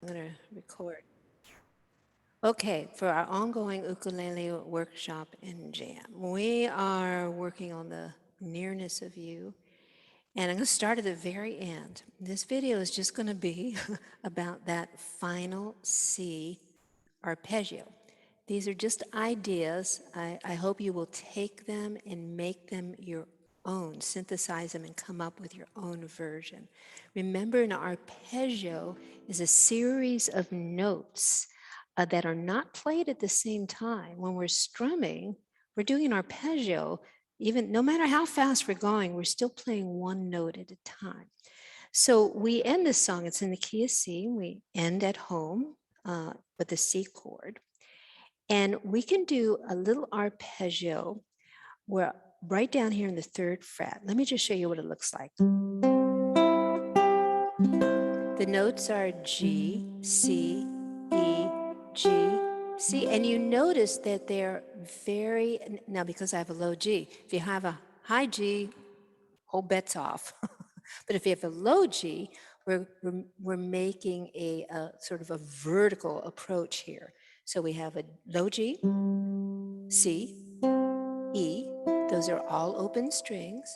I'm going to record. Okay, for our ongoing ukulele workshop and jam, we are working on the nearness of you. And I'm going to start at the very end. This video is just going to be about that final C arpeggio. These are just ideas. I hope you will take them and make them your own, synthesize them and come up with your own version. Remember, an arpeggio is a series of notes that are not played at the same time. When we're strumming, we're doing an arpeggio. Even no matter how fast we're going, we're still playing one note at a time. So we end this song, it's in the key of C. We end at home with the C chord. And we can do a little arpeggio where right down here in the third fret. Let me just show you what it looks like. The notes are G, C, E, G, C. And you notice that they're very, now because I have a low G, if you have a high G, whole bet's off. But if you have a low G, we're making a sort of a vertical approach here. So we have a low G, C, E. Those are all open strings.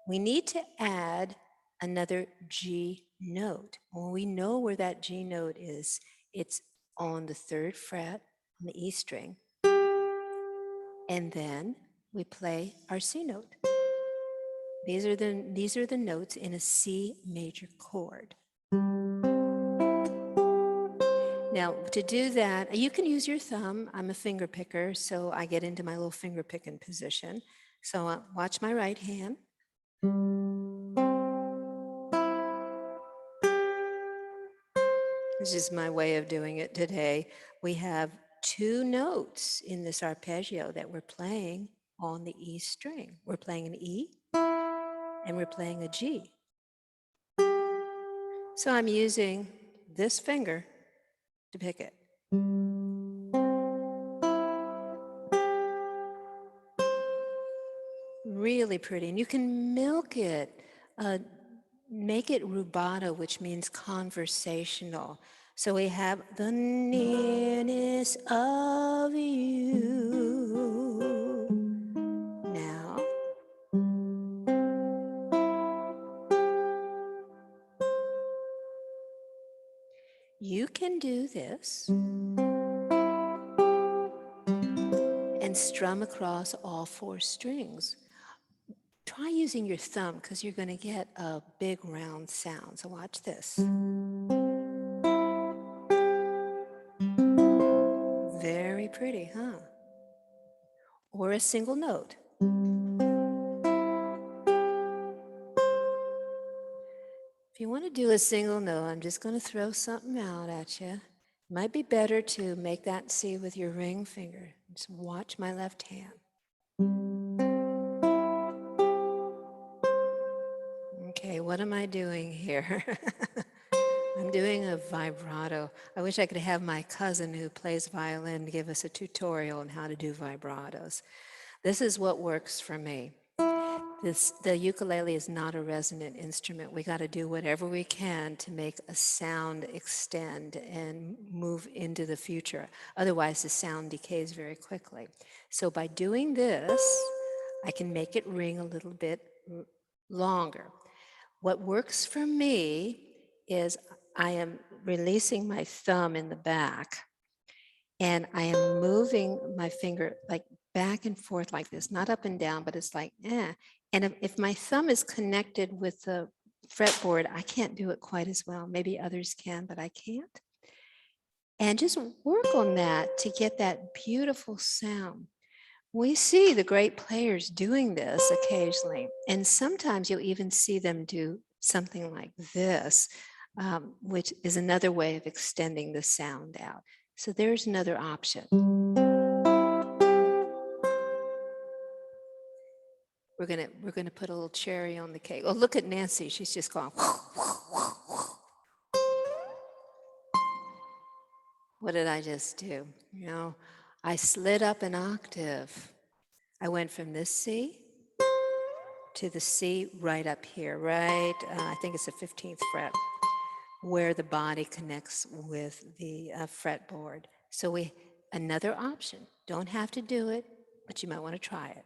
We need to add another G note. When we know where that G note is, it's on the third fret on the E string. And then we play our C note. These are the notes in a C major chord. Now, to do that, you can use your thumb. I'm a finger picker, so I get into my little finger picking position. So watch my right hand. This is my way of doing it today. We have two notes in this arpeggio that we're playing on the E string. We're playing an E and we're playing a G. So I'm using this finger to pick it. Really pretty. And you can milk it, make it rubato, which means conversational. So we have the nearness of you. Now, you can do this and strum across all four strings. Try using your thumb because you're going to get a big round sound. So watch this. Very pretty, huh? Or a single note. If you want to do a single note, I'm just going to throw something out at you. It might be better to make that C with your ring finger. Just watch my left hand. Okay, what am I doing here? I'm doing a vibrato. I wish I could have my cousin who plays violin give us a tutorial on how to do vibratos. This is what works for me. The ukulele is not a resonant instrument. We got to do whatever we can to make a sound extend and move into the future. Otherwise, the sound decays very quickly. So by doing this, I can make it ring a little bit longer. What works for me is I am releasing my thumb in the back and I am moving my finger like back and forth like this, not up and down, but it's like, eh. And if my thumb is connected with the fretboard, I can't do it quite as well. Maybe others can, but I can't. And just work on that to get that beautiful sound. We see the great players doing this occasionally, and sometimes you'll even see them do something like this, which is another way of extending the sound out. So there's another option. We're gonna put a little cherry on the cake. Oh, look at Nancy. She's just going. What did I just do? You know, I slid up an octave. I went from this C to the C right up here, right? I think it's the 15th fret. where the body connects with the fretboard. So another option, don't have to do it, but you might want to try it.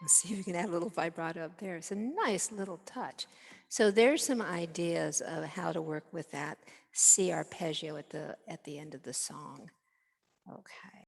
Let's see if we can add a little vibrato up there. It's a nice little touch. So there's some ideas of how to work with that C arpeggio at the end of the song. Okay.